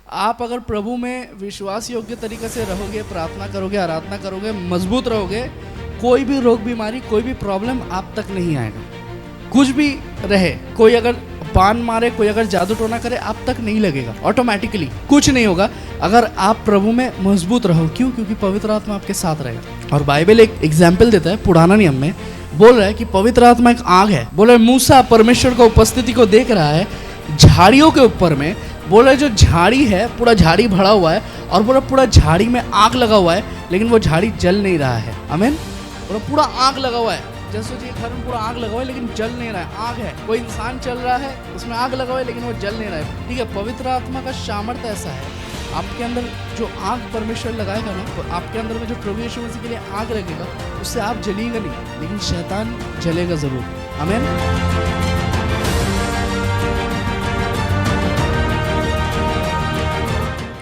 आप अगर प्रभु में विश्वास योग्य तरीके से रहोगे, प्रार्थना करोगे, आराधना करोगे, मजबूत रहोगे, कोई भी रोग बीमारी, कोई भी प्रॉब्लम आप तक नहीं आएगा। कुछ भी रहे, कोई अगर बाण मारे, कोई अगर जादू टोना करे, आप तक नहीं लगेगा, ऑटोमेटिकली कुछ नहीं होगा अगर आप प्रभु में मजबूत रहो। क्यों? क्योंकि पवित्र आत्मा आपके साथ रहेगा। और बाइबल एक एग्जाम्पल देता है, पुराना नियम में बोल रहा है कि पवित्र आत्मा एक आग है। बोल रहे मूसा परमेश्वर की उपस्थिति को देख रहा है झाड़ियों के ऊपर में। बोल रहे जो झाड़ी है, पूरा झाड़ी भरा हुआ है, और बोला पूरा झाड़ी में आग लगा हुआ है, लेकिन वो झाड़ी जल नहीं रहा है। आमीन। बोला पूरा आग लगा हुआ है, जैसे सोचिए घर में पूरा आग लगा हुआ है लेकिन जल नहीं रहा है, आग है। कोई इंसान चल रहा है, उसमें आग लगा हुआ है लेकिन वो जल नहीं रहा है। ठीक है, पवित्र आत्मा का सामर्थ्य ऐसा है, आपके अंदर जो आग परमेश्वर लगाएगा ना, तो आपके अंदर में जो प्रभु यीशु मसीह के लिए आग लगेगा, उससे आप जलिएगा नहीं, लेकिन शैतान जलेगा जरूर। आमीन।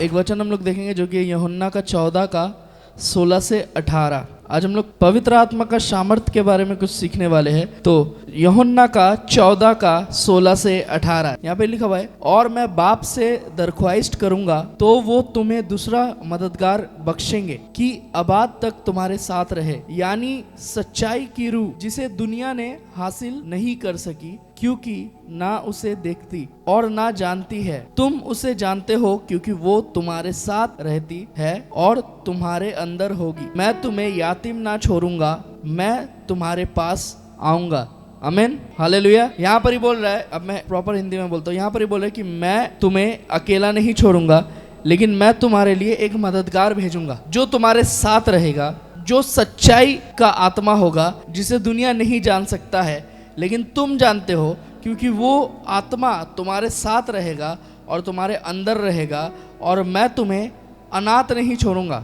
एक वचन हम लोग देखेंगे जो कि यूहन्ना का 14 का 16 से 18। आज हम लोग पवित्र आत्मा का सामर्थ्य के बारे में कुछ सीखने वाले हैं। तो यूहन्ना का 14 का 16 से 18 यहाँ पे लिखा हुआ है, और मैं बाप से दरख्वास्त करूंगा तो वो तुम्हें दूसरा मददगार बख्शेंगे कि अबाद तक तुम्हारे साथ रहे, यानी सच्चाई की रूह, जिसे दुनिया ने हासिल नहीं कर सकी क्योंकि ना उसे देखती और ना जानती है। तुम उसे जानते हो क्योंकि वो तुम्हारे साथ रहती है और तुम्हारे अंदर होगी। मैं तुम्हें यातीम ना छोड़ूंगा, मैं तुम्हारे पास आऊंगा। आमीन, हालेलुया। यहाँ पर ही बोल रहा है, अब मैं प्रॉपर हिंदी में बोलता हूँ, यहाँ पर ही बोल रहा है कि मैं तुम्हें अकेला नहीं छोड़ूंगा, लेकिन मैं तुम्हारे लिए एक मददगार भेजूंगा जो तुम्हारे साथ रहेगा, जो सच्चाई का आत्मा होगा, जिसे दुनिया नहीं जान सकता है लेकिन तुम जानते हो, क्योंकि वो आत्मा तुम्हारे साथ रहेगा और तुम्हारे अंदर रहेगा। और मैं तुम्हें अनाथ नहीं छोड़ूंगा,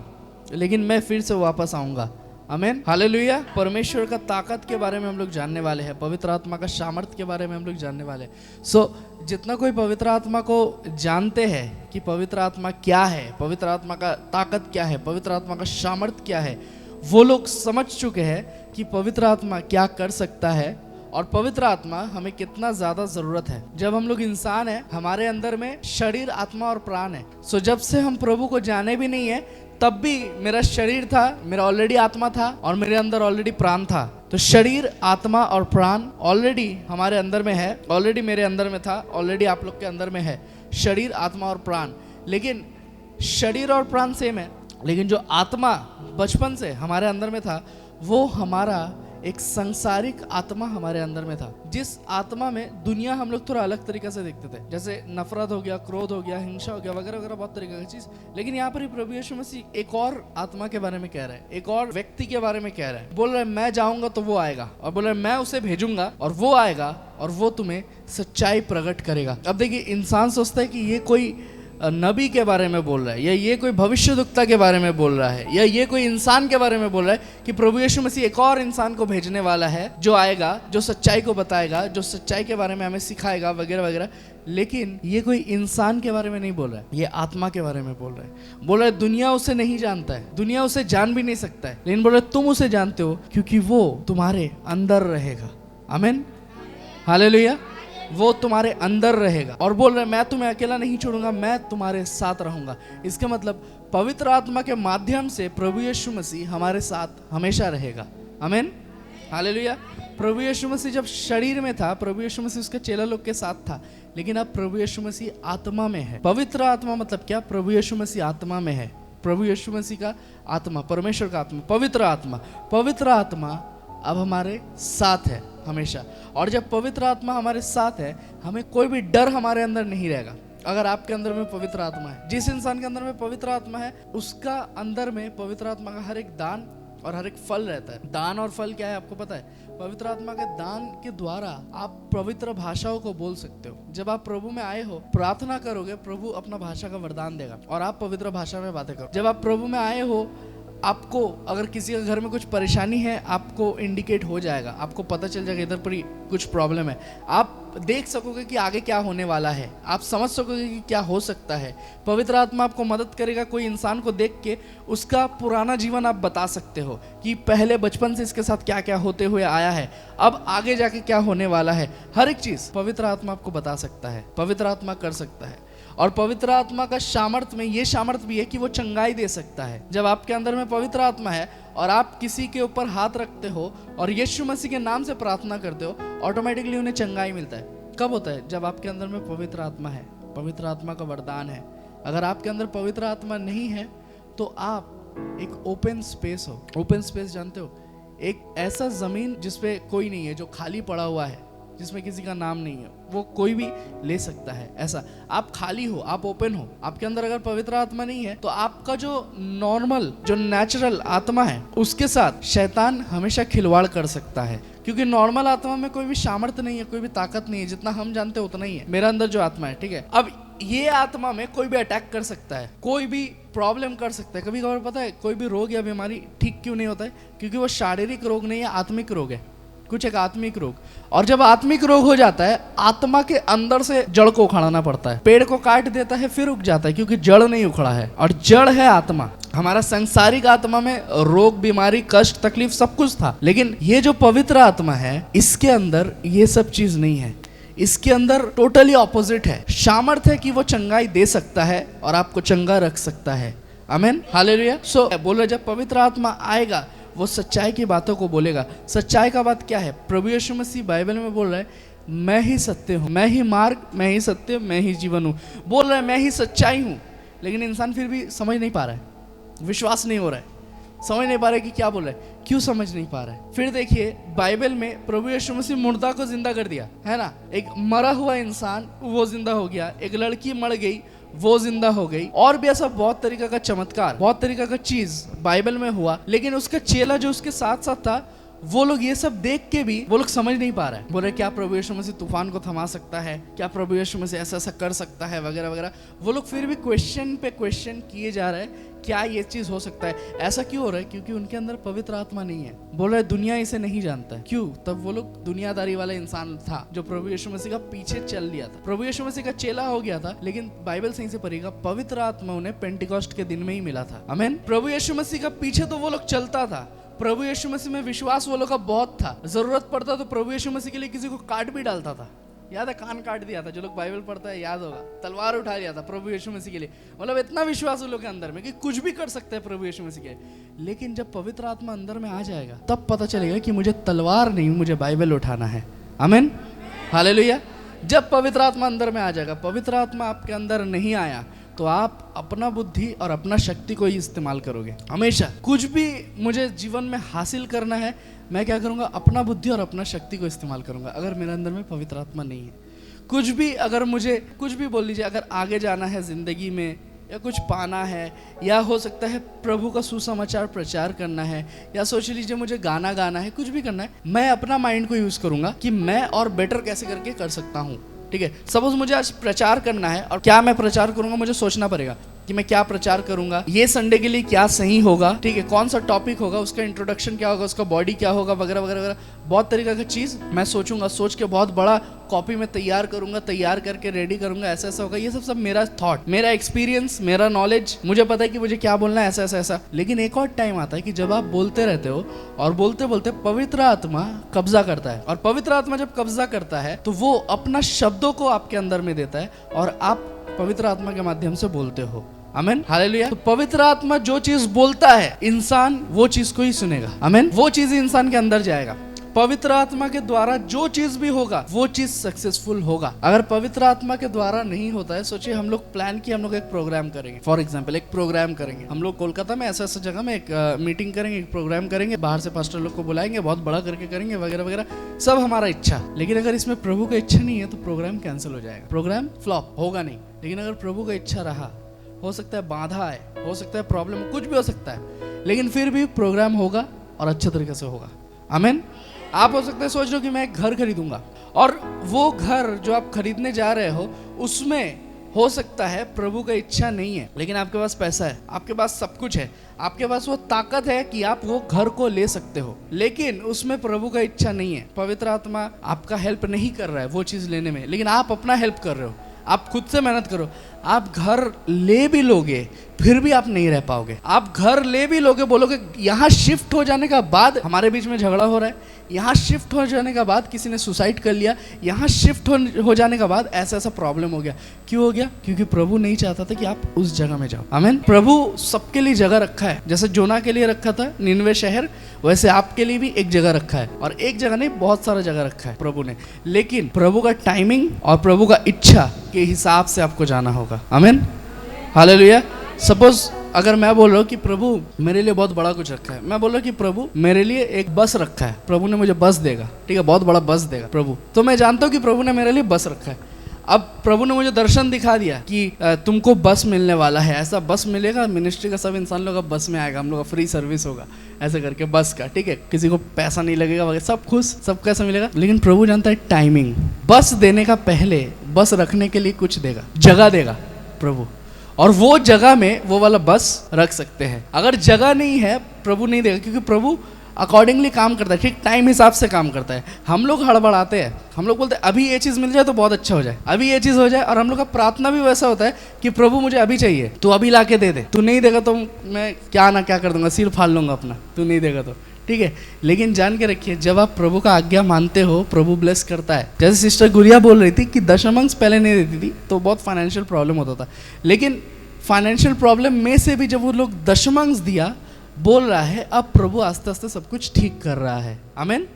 लेकिन मैं फिर से वापस आऊंगा। आमीन, हालेलुया। परमेश्वर का ताकत के बारे में हम लोग जानने वाले हैं, पवित्र आत्मा का सामर्थ्य के बारे में हम लोग जानने वाले हैं। जितना कोई पवित्र आत्मा को जानते हैं कि पवित्र आत्मा क्या है, पवित्र आत्मा का ताकत क्या है, पवित्र आत्मा का सामर्थ्य क्या है, वो लोग समझ चुके हैं कि पवित्र आत्मा क्या कर सकता है और पवित्र आत्मा हमें कितना ज्यादा जरूरत है। जब हम लोग इंसान है, हमारे अंदर में शरीर, आत्मा और प्राण है। जब से हम प्रभु को जाने भी नहीं है, तब भी मेरा शरीर था, मेरा ऑलरेडी आत्मा था और मेरे अंदर ऑलरेडी प्राण था। तो शरीर, आत्मा और प्राण ऑलरेडी हमारे अंदर में है, ऑलरेडी मेरे अंदर में था, ऑलरेडी आप लोग के अंदर में है, शरीर, आत्मा और प्राण। लेकिन शरीर और प्राण सेम है, लेकिन जो आत्मा बचपन से हमारे अंदर में था, वो हमारा एक सांसारिक आत्मा हमारे अंदर में था, जिस आत्मा में दुनिया हम लोग थोड़ा अलग तरीके से देखते थे, जैसे नफरत हो गया, क्रोध हो गया, हिंसा हो गया, वगैरह वगैरह, बहुत तरीके की चीज। लेकिन यहाँ पर ही प्रभु यीशु मसीह एक और आत्मा के बारे में कह रहा है, एक और व्यक्ति के बारे में कह रहा है। बोल रहा है मैं जाऊंगा तो वो आएगा, और बोल रहा है मैं उसे भेजूंगा और वो आएगा और वो तुम्हें सच्चाई प्रकट करेगा। अब देखिए, इंसान सोचता है कि ये कोई नबी के बारे में बोल रहा है, या ये कोई भविष्यद्वक्ता के बारे में बोल रहा है, या ये कोई इंसान के बारे में बोल रहा है कि प्रभु यीशु मसीह एक और इंसान को भेजने वाला है जो आएगा, जो सच्चाई को बताएगा, जो सच्चाई के बारे में हमें सिखाएगा, वगैरह वगैरह। लेकिन ये कोई इंसान के बारे में नहीं बोल रहा है, ये आत्मा के बारे में बोल रहा है। बोल रहा है दुनिया उसे नहीं जानता है, दुनिया उसे जान भी नहीं सकता है, लेकिन बोल रहा है तुम उसे जानते हो क्योंकि वो तुम्हारे अंदर रहेगा। आमीन, हालेलुया। वो तुम्हारे अंदर रहेगा और बोल रहे मैं तुम्हें अकेला नहीं छोड़ूंगा, मैं तुम्हारे साथ रहूंगा। इसका मतलब पवित्र आत्मा के माध्यम से प्रभु यीशु मसीह हमारे साथ हमेशा रहेगा। आमीन, हालेलुया। प्रभु यीशु मसीह जब शरीर में था, प्रभु यीशु मसीह उसके चेला लोग के साथ था, लेकिन अब प्रभु यीशु मसीह आत्मा में है। पवित्र आत्मा मतलब क्या? प्रभु यीशु मसीह आत्मा में है, प्रभु यीशु मसीह का आत्मा, परमेश्वर का आत्मा, पवित्र आत्मा। पवित्र आत्मा अब हमारे साथ है हमेशा, और जब पवित्र आत्मा हमारे साथ है, हमें कोई भी डर हमारे अंदर नहीं रहेगा। अगर आपके अंदर में पवित्र आत्मा है, जिस इंसान के अंदर में पवित्र आत्मा है, उसका अंदर में पवित्र आत्मा का हर एक दान और हर एक फल रहता है। दान और फल क्या है आपको पता है? पवित्र आत्मा के दान के द्वारा आप पवित्र भाषाओं को बोल सकते हो। जब आप प्रभु में आए हो, प्रार्थना करोगे, प्रभु अपना भाषा का वरदान देगा और आप पवित्र भाषा में बातें करो। जब आप प्रभु में आए हो, आपको अगर किसी के घर में कुछ परेशानी है, आपको इंडिकेट हो जाएगा, आपको पता चल जाएगा इधर पर कुछ प्रॉब्लम है। आप देख सकोगे कि आगे क्या होने वाला है, आप समझ सकोगे कि क्या हो सकता है। पवित्र आत्मा आपको मदद करेगा। कोई इंसान को देख के उसका पुराना जीवन आप बता सकते हो कि पहले बचपन से इसके साथ क्या क्या होते हुए आया है, अब आगे जाके क्या होने वाला है। हर एक चीज पवित्र आत्मा आपको बता सकता है, पवित्र आत्मा कर सकता है। और पवित्र आत्मा का सामर्थ में ये सामर्थ भी है कि वो चंगाई दे सकता है। जब आपके अंदर में पवित्र आत्मा है और आप किसी के ऊपर हाथ रखते हो और यीशु मसीह के नाम से प्रार्थना करते हो, ऑटोमेटिकली उन्हें चंगाई मिलता है। कब होता है? जब आपके अंदर में पवित्र आत्मा है, पवित्र आत्मा का वरदान है। अगर आपके अंदर पवित्र आत्मा नहीं है तो आप एक ओपन स्पेस हो। ओपन स्पेस जानते हो? एक ऐसा जमीन जिसपे कोई नहीं है, जो खाली पड़ा हुआ है, जिसमें किसी का नाम नहीं है, वो कोई भी ले सकता है। ऐसा आप खाली हो, आप ओपन हो। आपके अंदर अगर पवित्र आत्मा नहीं है तो आपका जो नॉर्मल, जो नेचुरल आत्मा है, उसके साथ शैतान हमेशा खिलवाड़ कर सकता है। क्योंकि नॉर्मल आत्मा में कोई भी सामर्थ्य नहीं है, कोई भी ताकत नहीं है। जितना हम जानते हैं उतना ही है मेरा अंदर जो आत्मा है, ठीक है। अब ये आत्मा में कोई भी अटैक कर सकता है, कोई भी प्रॉब्लम कर सकता है। कभी कभार पता है कोई भी रोग या बीमारी ठीक क्यों नहीं होता है? क्योंकि वो शारीरिक रोग नहीं है, आत्मिक रोग है, कुछ एक आत्मिक रोग। और जब आत्मिक रोग हो जाता है, आत्मा के अंदर से जड़ को उखाड़ना पड़ता है। पेड़ को काट देता है फिर उग जाता है, क्योंकि जड़ नहीं उखड़ा है, और जड़ है आत्मा। हमारा सांसारिक आत्मा में रोग, बीमारी, कष्ट, तकलीफ सब कुछ था, लेकिन ये जो पवित्र आत्मा है, इसके अंदर ये सब चीज नहीं है। इसके अंदर टोटली ऑपोजिट है। सामर्थ्य है कि वो चंगाई दे सकता है और आपको चंगा रख सकता है। आमीन, हालेलुया। सो बोलो, जब पवित्र आत्मा आएगा वो सच्चाई की बातों को बोलेगा। सच्चाई का बात क्या है? प्रभु यीशु मसीह बाइबल में बोल रहा है, मैं ही सत्य हूँ, मैं ही मार्ग, मैं ही सत्य, मैं ही जीवन हूँ। बोल रहा है मैं ही सच्चाई हूँ, लेकिन इंसान फिर भी समझ नहीं पा रहा है, विश्वास नहीं हो रहा है, समझ नहीं पा रहा है कि क्या बोल रहा है। क्यों समझ नहीं पा रहा है? फिर देखिए बाइबल में प्रभु यीशु मसीह मुर्दा को जिंदा कर दिया, है ना। एक मरा हुआ इंसान वो जिंदा हो गया, एक लड़की मर गई वो जिंदा हो गई, और भी ऐसा बहुत तरीका का चमत्कार, बहुत तरीका का चीज बाइबल में हुआ। लेकिन उसका चेला जो उसके साथ साथ था, वो लोग ये सब देख के भी वो लोग समझ नहीं पा रहे हैं। बोल रहे क्या प्रभु यीशु मसीह तूफान को थमा सकता है? क्या प्रभु यीशु मसीह ऐसा ऐसा कर सकता है? वगैरह वगैरह। वो लोग फिर भी क्वेश्चन पे क्वेश्चन किए जा रहे हैं, क्या ये चीज हो सकता है? ऐसा क्यों हो रहा है? क्योंकि उनके अंदर पवित्र आत्मा नहीं है। बोल रहे दुनिया इसे नहीं जानता है। क्यों? तब वो लोग दुनियादारी वाला इंसान था जो प्रभु यीशु मसीह का पीछे चल लिया था, प्रभु यीशु मसीह का चेला हो गया था। लेकिन बाइबल सही से पढ़ेगा, पवित्र आत्मा उन्हें पेंटिकॉस्ट के दिन में ही मिला था। आमीन। प्रभु यीशु मसीह का पीछे तो वो लोग चलता था, प्रभु यीशु मसीह में विश्वास वो लोग का बहुत था। जरूरत पड़ता तो प्रभु यीशु मसीह के लिए किसी को काट भी डालता था। याद है, कान काट दिया था। जो लोग बाइबल पढ़ता है याद होगा, तलवार उठा लिया था प्रभु यीशु मसीह के लिए। मतलब इतना विश्वास उन लोग के अंदर में कि कुछ भी कर सकते हैं प्रभु यीशु मसीह के। लेकिन जब पवित्र आत्मा अंदर में आ जाएगा तब पता चलेगा कि मुझे तलवार नहीं, मुझे बाइबल उठाना है। आमीन, हालेलुया। जब पवित्र आत्मा अंदर में आ जाएगा, पवित्र आत्मा आपके अंदर नहीं आया तो आप अपना बुद्धि और अपना शक्ति को ही इस्तेमाल करोगे हमेशा। कुछ भी मुझे जीवन में हासिल करना है, मैं क्या करूँगा? अपना बुद्धि और अपना शक्ति को इस्तेमाल करूँगा। अगर मेरे अंदर में पवित्र आत्मा नहीं है, कुछ भी, अगर मुझे कुछ भी बोल लीजिए, अगर आगे जाना है जिंदगी में, या कुछ पाना है, या हो सकता है प्रभु का सुसमाचार प्रचार करना है, या सोच लीजिए मुझे गाना गाना है, कुछ भी करना है, मैं अपना माइंड को यूज करूँगा कि मैं और बेटर कैसे करके कर सकता हूँ। ठीक है, सपोज मुझे आज प्रचार करना है, और क्या मैं प्रचार करूंगा मुझे सोचना पड़ेगा कि मैं क्या प्रचार करूंगा, ये संडे के लिए क्या सही होगा, ठीक है, कौन सा टॉपिक होगा, उसका इंट्रोडक्शन क्या होगा, उसका बॉडी क्या होगा, वगैरह वगैरह वगैरह। बहुत तरीका का चीज मैं सोचूंगा, सोच के बहुत बड़ा कॉपी में तैयार करूंगा, तैयार करके रेडी करूंगा, ऐसा ऐसा होगा। ये सब मेरा थॉट, मेरा एक्सपीरियंस, मेरा नॉलेज, मुझे पता है कि मुझे क्या बोलना है, ऐसा ऐसा ऐसा। लेकिन एक और टाइम आता है कि जब आप बोलते रहते हो और बोलते बोलते पवित्र आत्मा कब्जा करता है, और पवित्र आत्मा जब कब्जा करता है तो वो अपना शब्दों को आपके अंदर में देता है और आप पवित्र आत्मा के माध्यम से बोलते हो। आमीन, हालेलुया। तो पवित्र आत्मा जो चीज बोलता है, इंसान वो चीज को ही सुनेगा। आमीन, वो चीज इंसान के अंदर जाएगा। पवित्र आत्मा के द्वारा जो चीज भी होगा वो चीज सक्सेसफुल होगा। अगर पवित्र आत्मा के द्वारा नहीं होता है, सोचिए हम लोग प्लान किए, हम लोग एक प्रोग्राम करेंगे, फॉर एग्जांपल एक प्रोग्राम करेंगे, हम लोग कोलकाता में ऐसा ऐसा जगह में एक मीटिंग करेंगे, एक प्रोग्राम करेंगे, बाहर से पास्टर लोग को बुलाएंगे, बहुत बड़ा करके करेंगे, वगैरह वगैरह, सब हमारा इच्छा। लेकिन अगर इसमें प्रभु का इच्छा नहीं है तो प्रोग्राम कैंसिल हो जाएगा, प्रोग्राम फ्लॉप होगा नहीं। लेकिन अगर प्रभु का इच्छा रहा, हो सकता है बाधा आए, हो सकता है प्रॉब्लम, कुछ भी हो सकता है, लेकिन फिर भी प्रोग्राम होगा और अच्छे तरीके से होगा। आमीन। आप हो सकता है सोच रहे हो कि मैं एक घर खरीदूंगा, और वो घर जो आप खरीदने जा रहे हो उसमें हो सकता है प्रभु का इच्छा नहीं है, लेकिन आपके पास पैसा है, आपके पास सब कुछ है, आपके पास वो ताकत है कि आप वो घर को ले सकते हो, लेकिन उसमें प्रभु का इच्छा नहीं है। पवित्र आत्मा आपका हेल्प नहीं कर रहा है वो चीज लेने में, लेकिन आप अपना हेल्प कर रहे हो, आप खुद से मेहनत करो, आप घर ले भी लोगे फिर भी आप नहीं रह पाओगे। आप घर ले भी लोगे, बोलोगे यहाँ शिफ्ट हो जाने का बाद हमारे बीच में झगड़ा हो रहा है, यहाँ शिफ्ट हो जाने का बाद किसी ने सुसाइड कर लिया, यहाँ शिफ्ट हो जाने का बाद ऐसा ऐसा प्रॉब्लम हो गया। क्यों हो गया? क्योंकि प्रभु नहीं चाहता था कि आप उस जगह में जाओ। आमीन। प्रभु सबके लिए जगह रखा है, जैसे जोना के लिए रखा था निनवे शहर, वैसे आपके लिए भी एक जगह रखा है। और एक जगह नहीं, बहुत सारा जगह रखा है प्रभु ने। लेकिन प्रभु का टाइमिंग और प्रभु का इच्छा के हिसाब से आपको जाना होगा। आमीन, हालेलुया। सपोज अगर मैं बोल रहा हूँ कि प्रभु मेरे लिए बहुत बड़ा कुछ रखा है, मैं बोल रहा हूँ कि प्रभु मेरे लिए एक बस रखा है, प्रभु ने मुझे बस देगा, ठीक है, बहुत बड़ा बस देगा प्रभु, तो मैं जानता हूँ कि प्रभु ने मेरे लिए बस रखा है। अब प्रभु ने मुझे दर्शन दिखा दिया कि तुमको बस मिलने वाला है, ऐसा बस मिलेगा, मिनिस्ट्री का सब इंसान लोग अब बस में आएगा, हम लोग का फ्री सर्विस होगा ऐसे करके बस का, ठीक है, किसी को पैसा नहीं लगेगा वगैरह, सब खुश, सब कैसा मिलेगा। लेकिन प्रभु जानता है टाइमिंग। बस देने का पहले बस रखने के लिए कुछ देगा, जगह देगा प्रभु, और वो जगह में वो वाला बस रख सकते हैं। अगर जगह नहीं है प्रभु नहीं देगा, क्योंकि प्रभु अकॉर्डिंगली काम करता है, ठीक टाइम हिसाब से काम करता है। हम लोग हड़बड़ाते हैं, हम लोग बोलते हैं अभी ये चीज़ मिल जाए तो बहुत अच्छा हो जाए, अभी ये चीज़ हो जाए, और हम लोग का प्रार्थना भी वैसा होता है कि प्रभु मुझे अभी चाहिए, तू अभी ला के दे दे, तू नहीं देगा तो मैं क्या ना क्या कर दूंगा, सिर फाड़ लूंगा अपना, तू नहीं देगा तो, ठीक है। लेकिन जान के रखिए, जब आप प्रभु का आज्ञा मानते हो प्रभु ब्लेस करता है। जैसे सिस्टर गुड़िया बोल रही थी कि दशमांश पहले नहीं देती थी तो बहुत फाइनेंशियल प्रॉब्लम होता था, लेकिन फाइनेंशियल प्रॉब्लम में से भी जब वो लोग दशमांश दिया, बोल रहा है अब प्रभु आस्ते आस्ते सब कुछ ठीक कर रहा है। आमीन।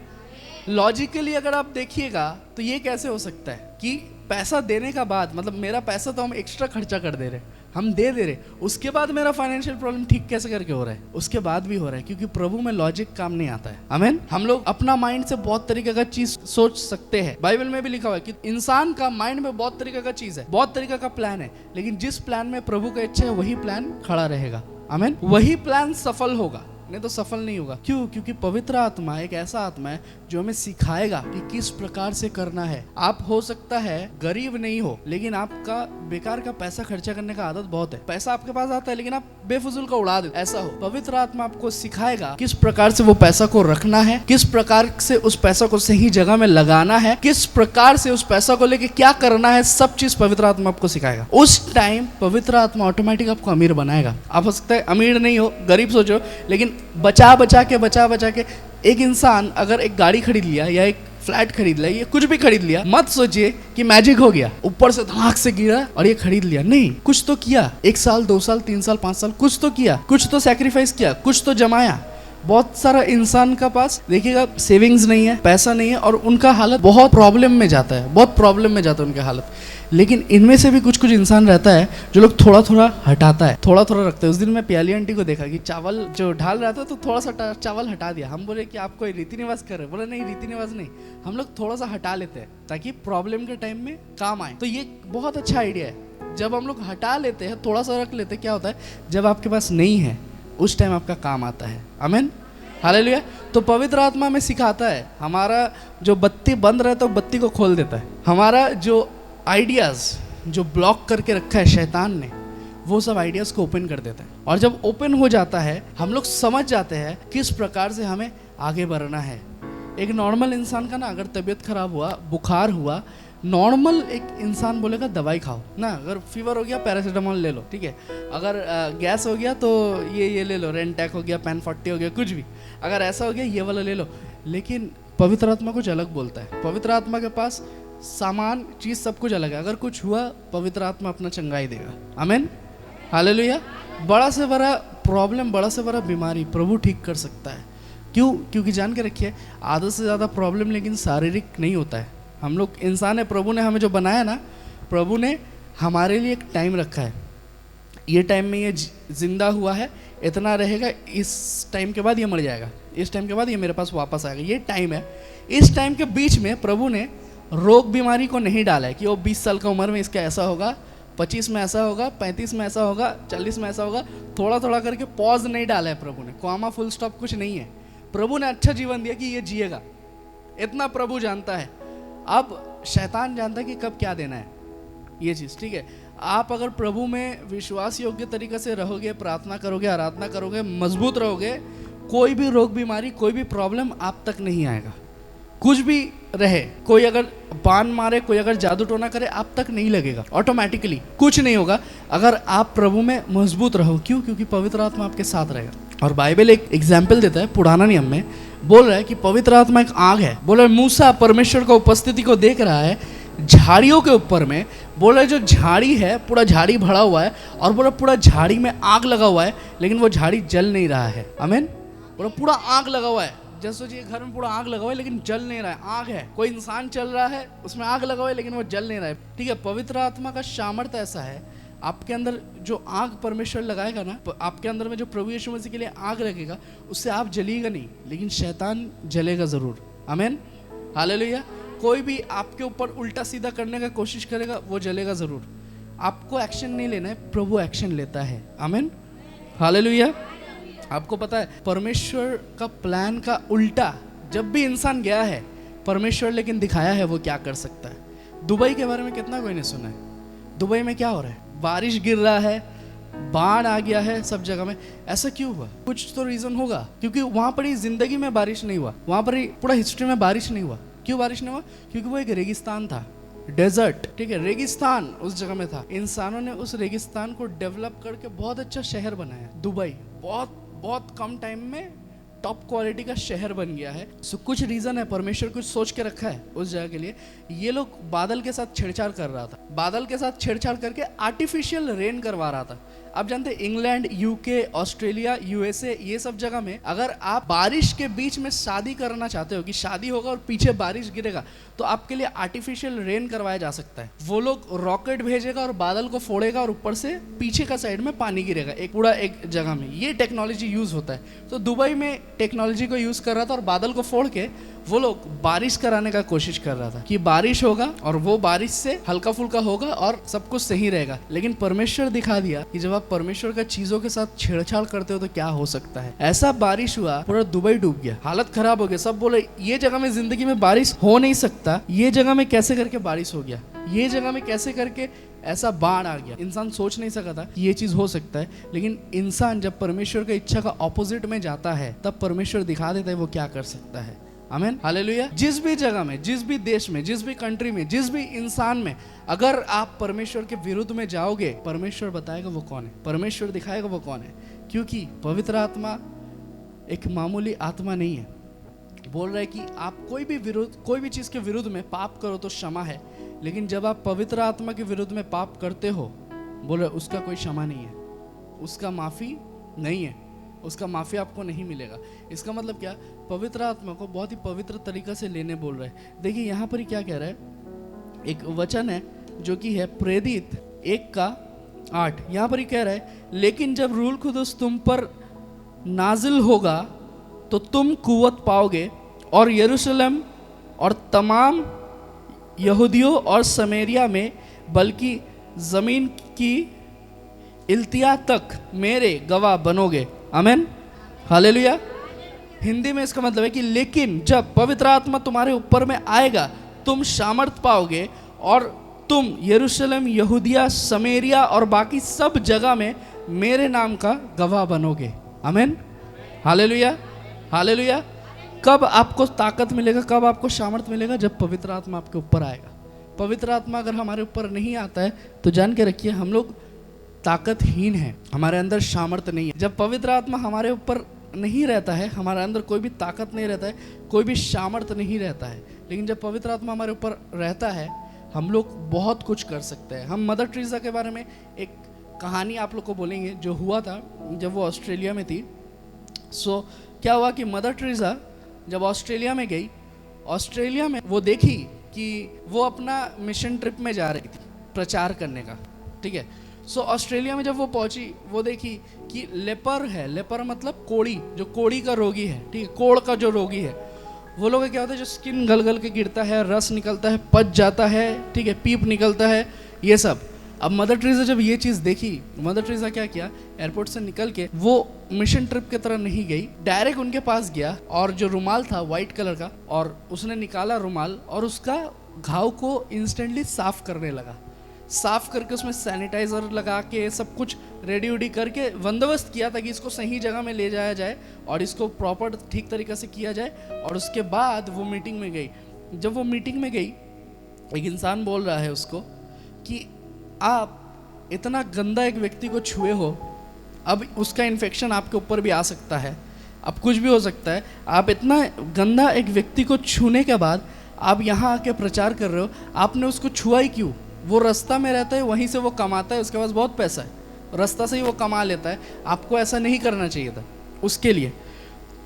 लॉजिकली अगर आप देखिएगा तो ये कैसे हो सकता है कि पैसा देने का बाद, मतलब मेरा पैसा तो हम एक्स्ट्रा खर्चा कर दे रहे, हम दे रहे, उसके बाद मेरा फाइनेंशियल प्रॉब्लम ठीक कैसे करके हो रहा है? उसके बाद भी हो रहा है, क्योंकि प्रभु में लॉजिक काम नहीं आता है। आमीन। हम लोग अपना माइंड से बहुत तरीके का चीज सोच सकते हैं। बाइबल में भी लिखा हुआ है कि इंसान का माइंड में बहुत तरीके का चीज है, बहुत तरीके का प्लान है, लेकिन जिस प्लान में प्रभु का इच्छा है वही प्लान खड़ा रहेगा। आमीन। वही प्लान सफल होगा, नहीं तो सफल नहीं होगा। क्यों? क्योंकि पवित्र आत्मा एक ऐसा आत्मा है जो हमें सिखाएगा कि किस प्रकार से करना है। आप हो सकता है गरीब नहीं हो, लेकिन आपका बेकार का पैसा खर्चा करने का आदत बहुत है, पैसा आपके पास आता है लेकिन आप बेफजूल का उड़ा देते, ऐसा हो। पवित्र आत्मा आपको सिखाएगा किस प्रकार से वो पैसा को रखना है, किस प्रकार से उस पैसा को सही जगह में लगाना है, किस प्रकार से उस पैसा को लेके क्या करना है, सब चीज पवित्र आत्मा आपको सिखाएगा। उस टाइम पवित्र आत्मा ऑटोमेटिक आपको अमीर बनाएगा। आप हो सकता है अमीर नहीं हो, गरीब सोचो, लेकिन बचा बचा के एक इंसान अगर एक गाड़ी खरीद लिया या एक फ्लैट खरीद लिया या कुछ भी खरीद लिया, मत सोचिए कि मैजिक हो गया, ऊपर से धमाक से गिरा और ये खरीद लिया। नहीं, कुछ तो किया, 1 साल 2 साल 3 साल 5 साल कुछ तो किया, कुछ तो सैक्रिफाइस किया, कुछ तो जमाया। बहुत सारा इंसान का पास देखिएगा सेविंग्स नहीं है, पैसा नहीं है, और उनका हालत बहुत प्रॉब्लम में जाता है, बहुत प्रॉब्लम में जाता है उनका हालत। लेकिन इनमें से भी कुछ कुछ इंसान रहता है जो लोग थोड़ा थोड़ा हटाता है, थोड़ा थोड़ा रखते हैं। उस दिन मैं प्याली आंटी को देखा कि चावल जो ढाल रहा था तो थोड़ा सा चावल हटा दिया। हम बोले कि आप कोई रीति निवास कर रहे? बोले नहीं, रीति निवास नहीं, हम लोग थोड़ा सा हटा लेते हैं ताकि प्रॉब्लम के टाइम में काम आए। तो ये बहुत अच्छा आइडिया है। जब हम लोग हटा लेते हैं, थोड़ा सा रख लेते हैं, क्या होता है जब आपके पास नहीं है उस टाइम आपका काम आता है। आमीन, हालेलुया। तो पवित्र आत्मा में सिखाता है, हमारा जो बत्ती बंद रहता है वो बत्ती को खोल देता है। हमारा जो आइडियाज़ जो ब्लॉक करके रखा है शैतान ने, वो सब आइडियाज़ को ओपन कर देता है। और जब ओपन हो जाता है हम लोग समझ जाते हैं किस प्रकार से हमें आगे बढ़ना है। एक नॉर्मल इंसान का ना, अगर तबीयत खराब हुआ, बुखार हुआ, नॉर्मल एक इंसान बोलेगा दवाई खाओ ना, अगर फीवर हो गया पैरासीटामोल ले लो, ठीक है, अगर गैस हो गया तो ये ले लो, रेंटैक हो गया, पैन 40 हो गया, कुछ भी, अगर ऐसा हो गया ये वाला ले लो। लेकिन पवित्र आत्मा कुछ अलग बोलता है। पवित्र आत्मा के पास सामान चीज़ सब कुछ अलग है। अगर कुछ हुआ पवित्र आत्मा अपना चंगाई देगा। आमीन, हालेलुया। बड़ा से बड़ा प्रॉब्लम, बड़ा से बड़ा बीमारी प्रभु ठीक कर सकता है। क्यों? क्योंकि जान के रखिए, आधा से ज़्यादा प्रॉब्लम लेकिन शारीरिक नहीं होता है। हम लोग इंसान है, प्रभु ने हमें जो बनाया ना, प्रभु ने हमारे लिए एक टाइम रखा है। ये टाइम में ये जिंदा हुआ है, इतना रहेगा, इस टाइम के बाद ये मर जाएगा, इस टाइम के बाद ये मेरे पास वापस आएगा, ये टाइम है। इस टाइम के बीच में प्रभु ने रोग बीमारी को नहीं डाला है कि वो 20 साल का उम्र में इसका ऐसा होगा, 25 में ऐसा होगा, 35 में ऐसा होगा, 40 में ऐसा होगा। थोड़ा थोड़ा करके पॉज नहीं डाला है प्रभु ने, कॉमा फुल स्टॉप कुछ नहीं है। प्रभु ने अच्छा जीवन दिया कि ये जिएगा, इतना प्रभु जानता है। अब शैतान जानता है कि कब क्या देना है, ये चीज़, ठीक है। आप अगर प्रभु में विश्वास योग्य तरीके से रहोगे, प्रार्थना करोगे, आराधना करोगे, मजबूत रहोगे, कोई भी रोग बीमारी, कोई भी प्रॉब्लम आप तक नहीं आएगा, कुछ भी रहे, कोई अगर बाण मारे, कोई अगर जादू टोना करे, आप तक नहीं लगेगा, ऑटोमेटिकली कुछ नहीं होगा अगर आप प्रभु में मजबूत रहो। क्यों? क्योंकि पवित्र आत्मा आपके साथ रहेगा। और बाइबल एक एग्जाम्पल देता है पुराना नियम में, बोल रहा है कि पवित्र आत्मा एक आग है। बोल रहा है मूसा परमेश्वर का उपस्थिति को देख रहा है झाड़ियों के ऊपर में। बोल रहा है जो झाड़ी है पूरा झाड़ी भरा हुआ है, और बोला पूरा झाड़ी में आग लगा हुआ है, लेकिन वो झाड़ी जल नहीं रहा है। आमीन। बोला पूरा आग लगा हुआ है, जैसे सोचिए घर में पूरा आग लगा हुआ है लेकिन जल नहीं रहा है, आग है। कोई इंसान चल रहा है उसमें आग लगा हुआ है लेकिन वो जल नहीं रहा है। ठीक है, पवित्र आत्मा का सामर्थ्य ऐसा है, आपके अंदर जो आग परमेश्वर लगाएगा ना, आपके अंदर में जो प्रभु यीशु मसीह के लिए आग लगेगा, उससे आप जलिएगा नहीं लेकिन शैतान जलेगा जरूर। आमीन, हालेलुया। कोई भी आपके ऊपर उल्टा सीधा करने का कोशिश करेगा वो जलेगा जरूर। आपको एक्शन नहीं लेना है, प्रभु एक्शन लेता है। आमीन, हालेलुया। आपको पता है परमेश्वर का प्लान का उल्टा जब भी इंसान गया है, परमेश्वर लेकिन दिखाया है वो क्या कर सकता है। दुबई के बारे में कितना कोई ने सुना है? दुबई में क्या हो रहा है? बारिश गिर रहा है, बाढ़ आ गया है सब जगह में। ऐसा क्यों हुआ? कुछ तो रीजन होगा, क्योंकि वहां पर ही जिंदगी में बारिश नहीं हुआ, वहां पर ही पूरा हिस्ट्री में बारिश नहीं हुआ। क्यों बारिश नहीं हुआ? क्योंकि वो एक रेगिस्तान था, डेजर्ट। ठीक है, रेगिस्तान उस जगह में था। इंसानों ने उस रेगिस्तान को डेवलप करके बहुत अच्छा शहर बनाया। दुबई बहुत कम टाइम में टॉप क्वालिटी का शहर बन गया है। सो कुछ रीजन है, परमेश्वर कुछ सोच के रखा है उस जगह के लिए। ये लोग बादल के साथ छेड़छाड़ कर रहा था, बादल के साथ छेड़छाड़ करके आर्टिफिशियल रेन करवा रहा था। आप जानते हैं इंग्लैंड, यूके, ऑस्ट्रेलिया, यूएसए, ये सब जगह में अगर आप बारिश के बीच में शादी करना चाहते हो कि शादी होगा और पीछे बारिश गिरेगा, तो आपके लिए आर्टिफिशियल रेन करवाया जा सकता है। वो लोग रॉकेट भेजेगा और बादल को फोड़ेगा और ऊपर से पीछे का साइड में पानी गिरेगा एक पूरा एक जगह में। ये टेक्नोलॉजी यूज होता है। तो दुबई में टेक्नोलॉजी को यूज कर रहा था और बादल को फोड़ के वो लोग बारिश कराने का कोशिश कर रहा था कि बारिश होगा और वो बारिश से हल्का फुल्का होगा और सब कुछ सही रहेगा। लेकिन परमेश्वर दिखा दिया कि जब आप परमेश्वर का चीजों के साथ छेड़छाड़ करते हो तो क्या हो सकता है। ऐसा बारिश हुआ, पूरा दुबई डूब गया, हालत खराब हो गया। सब बोले ये जगह में जिंदगी में बारिश हो नहीं सकता, ये जगह में कैसे करके बारिश हो गया, ये जगह में कैसे करके ऐसा बाढ़ आ गया। इंसान सोच नहीं सका था ये चीज हो सकता है। लेकिन इंसान जब परमेश्वर की इच्छा का ऑपोजिट में जाता है, तब परमेश्वर दिखा देता है वो क्या कर सकता है। आमीन, हालेलुया। जिस भी जगह में, जिस भी देश में, जिस भी कंट्री में, जिस भी इंसान में अगर आप परमेश्वर के विरुद्ध में जाओगे, परमेश्वर बताएगा वो कौन है, परमेश्वर दिखाएगा वो कौन है। क्योंकि पवित्र आत्मा एक मामूली आत्मा नहीं है। बोल रहा है कि आप कोई भी चीज के विरुद्ध में पाप करो तो क्षमा है, लेकिन जब आप पवित्र आत्मा के विरुद्ध में पाप करते हो, बोल रहे उसका कोई क्षमा नहीं है, उसका माफी नहीं है, उसका माफी आपको नहीं मिलेगा। इसका मतलब क्या? पवित्र आत्मा को बहुत ही पवित्र तरीका से लेने बोल रहे हैं। देखिए यहाँ पर ही क्या कह रहा है, एक वचन है जो कि है प्रेरित 1:8। यहाँ पर ही कह रहा है, लेकिन जब रूह कुदुस तुम पर नाजिल होगा तो तुम कुव्वत पाओगे और यरूशलेम और तमाम यहूदियों और समरिया में, बल्कि जमीन की इल्तिया तक मेरे गवाह बनोगे। आमीन, हालेलुया। हिंदी में इसका मतलब है कि लेकिन जब पवित्र आत्मा तुम्हारे ऊपर में आएगा, तुम सामर्थ पाओगे और तुम यरूशलेम, यहूदिया, समरिया और बाकी सब जगह में मेरे नाम का गवाह बनोगे। आमीन, हालेलुया, हालेलुया। कब आपको ताकत मिलेगा, कब आपको सामर्थ मिलेगा? जब पवित्र आत्मा आपके ऊपर आएगा। पवित्र आत्मा अगर हमारे ऊपर नहीं आता है तो जान के रखिए हम लोग ताकतहीन है, हमारे अंदर सामर्थ नहीं है। जब पवित्र आत्मा हमारे ऊपर नहीं रहता है, हमारे अंदर कोई भी ताकत नहीं रहता है, कोई भी सामर्थ नहीं रहता है। लेकिन जब पवित्र आत्मा हमारे ऊपर रहता है, हम लोग बहुत कुछ कर सकते हैं। हम मदर टेरेसा के बारे में एक कहानी आप लोग को बोलेंगे जो हुआ था जब वो ऑस्ट्रेलिया में थी। सो क्या हुआ कि मदर टेरेसा जब ऑस्ट्रेलिया में गई, ऑस्ट्रेलिया में वो देखी कि वो अपना मिशन ट्रिप में जा रही थी प्रचार करने का। ठीक है, सो ऑस्ट्रेलिया में जब वो पहुंची, वो देखी कि लेपर है, लेपर मतलब कोड़ी, जो कोड़ी का रोगी है। ठीक है, कोड़ का जो रोगी है, वो लोग क्या होता है जो स्किन गल गल के गिरता है, रस निकलता है, पच जाता है, ठीक है, पीप निकलता है, ये सब। अब मदर टेरेसा जब ये चीज़ देखी, मदर टेरेसा क्या किया, एयरपोर्ट से निकल के वो मिशन ट्रिप की तरह नहीं गई, डायरेक्ट उनके पास गया और जो रुमाल था वाइट कलर का, और उसने निकाला रुमाल और उसका घाव को इंस्टेंटली साफ करने लगा। साफ करके उसमें सैनिटाइज़र लगा के सब कुछ रेडी उडी करके बंदोबस्त किया ताकि इसको सही जगह में ले जाया जाए और इसको प्रॉपर ठीक तरीक़े से किया जाए। और उसके बाद वो मीटिंग में गई। जब वो मीटिंग में गई, एक इंसान बोल रहा है उसको कि आप इतना गंदा एक व्यक्ति को छुए हो, अब उसका इन्फेक्शन आपके ऊपर भी आ सकता है, अब कुछ भी हो सकता है। आप इतना गंदा एक व्यक्ति को छूने के बाद आप यहाँ आके प्रचार कर रहे हो, आपने उसको छुआ ही क्यों? वो रास्ता में रहता है, वहीं से वो कमाता है, उसके पास बहुत पैसा है, रास्ता से ही वो कमा लेता है। आपको ऐसा नहीं करना चाहिए था। उसके लिए